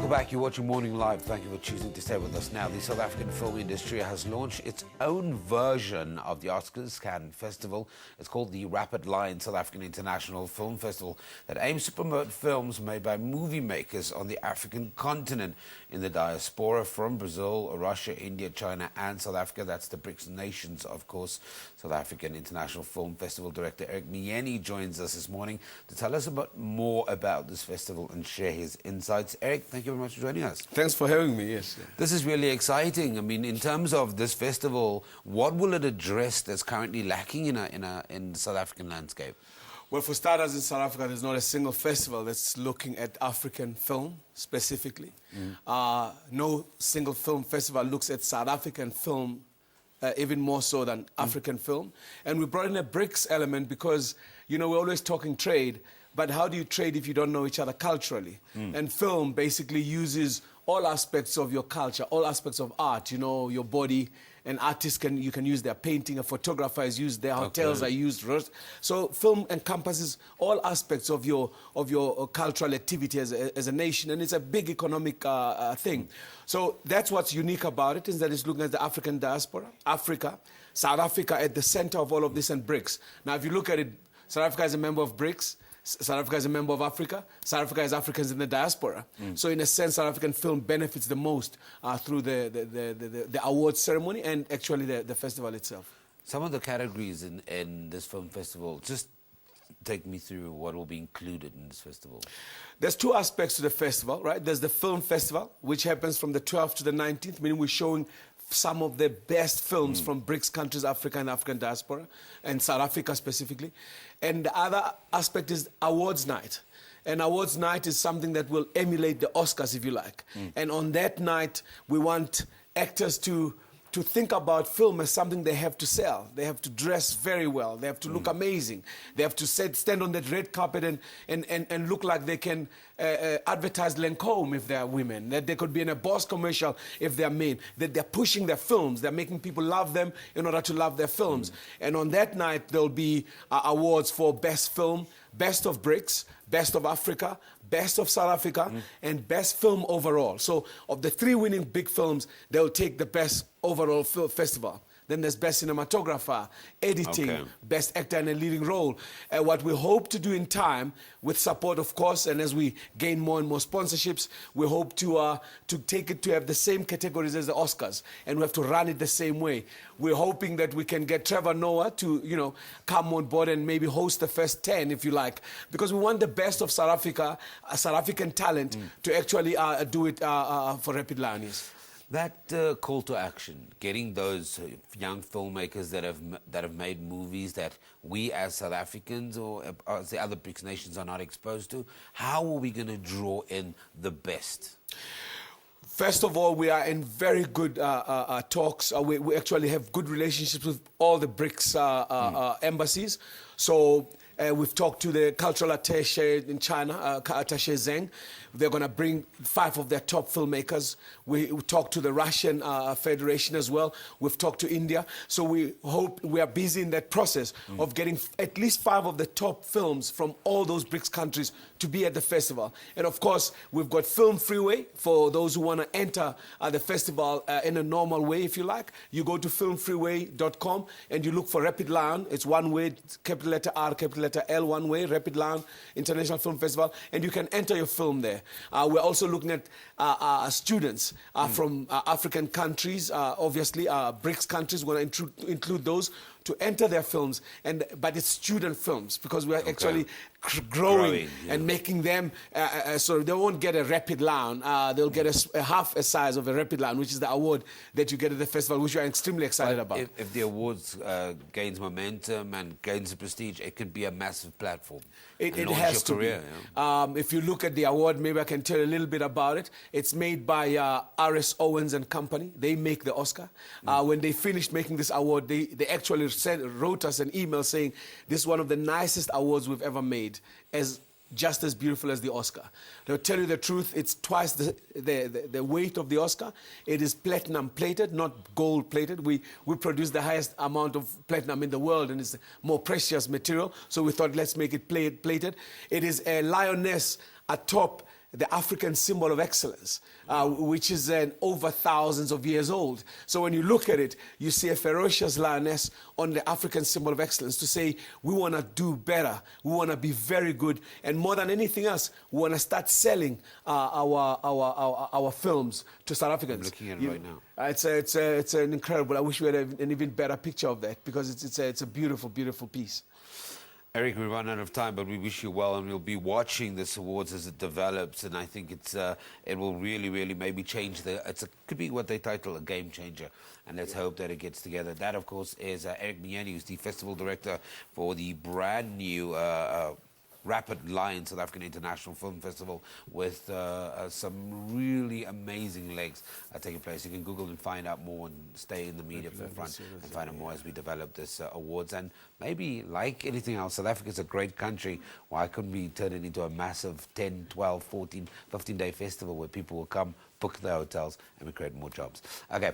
Welcome back. You're watching Morning Live. Thank you for choosing to stay with us now. The South African film industry has launched its own version of the Oscars Cannes Festival. It's called the Rapid Line South African International Film Festival that aims to promote films made by movie makers on the African continent in the diaspora from Brazil, Russia, India, China and South Africa. That's the BRICS nations, of course. South African International Film Festival Director Eric Miyeni joins us this morning to tell us more about this festival and share his insights. Eric, thank you very much for joining us. Thanks for having me, yes. This is really exciting. I mean, in terms of this festival, what will it address that's currently lacking in the South African landscape? Well, for starters, in South Africa, there's not a single festival that's looking at African film specifically. No single film festival looks at South African film even more so than African film. And we brought in a BRICS element because, you know, we're always talking trade, but how do you trade if you don't know each other culturally? And film basically uses all aspects of your culture, all aspects of art, you know, your body. An artist you can use their painting, a photographer is used, their hotels are used. So film encompasses all aspects of your cultural activity as a nation, and it's a big economic thing. So that's what's unique about it, is that it's looking at the African diaspora, Africa, South Africa at the center of all of this, and BRICS. Now, if you look at it, South Africa is a member of BRICS. South Africa is a member of Africa. South Africa is Africans in the diaspora. So in a sense, South African film benefits the most through the awards ceremony and actually the festival itself. Some of the categories in this film festival, just take me through what will be included in this festival. There's two aspects to the festival, right? There's the film festival, which happens from the 12th to the 19th, meaning we're showing some of the best films from BRICS countries, Africa and African diaspora, and South Africa specifically. And the other aspect is awards night. And awards night is something that will emulate the Oscars, if you like. And on that night, we want actors to think about film as something they have to sell. They have to dress very well. They have to look amazing. They have to stand on that red carpet and look like they can advertise Lancome if they are women. That they could be in a Boss commercial if they are men. That they're pushing their films. They're making people love them in order to love their films. And on that night, there'll be awards for Best Film, Best of BRICS, Best of Africa, Best of South Africa, and Best Film overall. So of the three winning big films, they'll take the Best Overall Film Festival. Then there's Best Cinematographer, Editing, Best Actor in a Leading Role. What we hope to do in time, with support of course, and as we gain more and more sponsorships, we hope to take it to have the same categories as the Oscars, and we have to run it the same way. We're hoping that we can get Trevor Noah to, you know, come on board and maybe host the first 10, if you like, because we want the best of South Africa, South African talent, to actually do it for Rapid Line. That call to action, getting those young filmmakers that have made movies that we as South Africans or as the other BRICS nations are not exposed to, how are we going to draw in the best? First of all, we are in very good talks. We actually have good relationships with all the BRICS embassies. So we've talked to the cultural attaché in China, Attaché Zheng. They're going to bring 5 of their top filmmakers. We talked to the Russian Federation as well. We've talked to India. So we hope we are busy in that process of getting at least 5 of the top films from all those BRICS countries to be at the festival. And of course, we've got Film Freeway for those who want to enter the festival in a normal way, if you like. You go to filmfreeway.com and you look for Rapid Line. It's one way, capital letter R, capital letter L, one way, Rapid Line International Film Festival, and you can enter your film there. We're also looking at students from African countries, obviously BRICS countries. We're going to include those to enter their films, but it's student films because we're actually growing and making them so they won't get a Rapid Line. They'll get a half a size of a Rapid Line, which is the award that you get at the festival, which we are extremely excited about. If the awards gains momentum and gains prestige, it could be a massive platform. It has to be. If you look at the award, maybe I can tell you a little bit about it. It's made by R.S. Owens and Company. They make the Oscar. When they finished making this award, they actually wrote us an email saying this is one of the nicest awards we've ever made, just as beautiful as the Oscar. To tell you the truth, it's twice the weight of the Oscar. It is platinum plated, not gold plated. We produce the highest amount of platinum in the world, and it's more precious material. So we thought, let's make it plated. It is a lioness atop the African symbol of excellence, which is over thousands of years old. So when you look at it, you see a ferocious lioness on the African symbol of excellence to say, we want to do better, we want to be very good, and more than anything else, we want to start selling our films to South Africans. I'm looking at it right now. It's an incredible. I wish we had an even better picture of that, because it's a beautiful, beautiful piece. Eric, we run out of time, but we wish you well, and we'll be watching this awards as it develops, and I think it will really, really maybe change could be what they title a game changer, and let's hope that it gets together. That, of course, is Eric Miyeni, who's the festival director for the brand new Rapid Lion South African International Film Festival, with some really amazing legs taking place. You can Google and find out more and stay in the media forefront and find out more as we develop this awards. And maybe, like anything else, South Africa's a great country. Why couldn't we turn it into a massive 10, 12, 14, 15-day festival where people will come, book their hotels, and we create more jobs? Okay.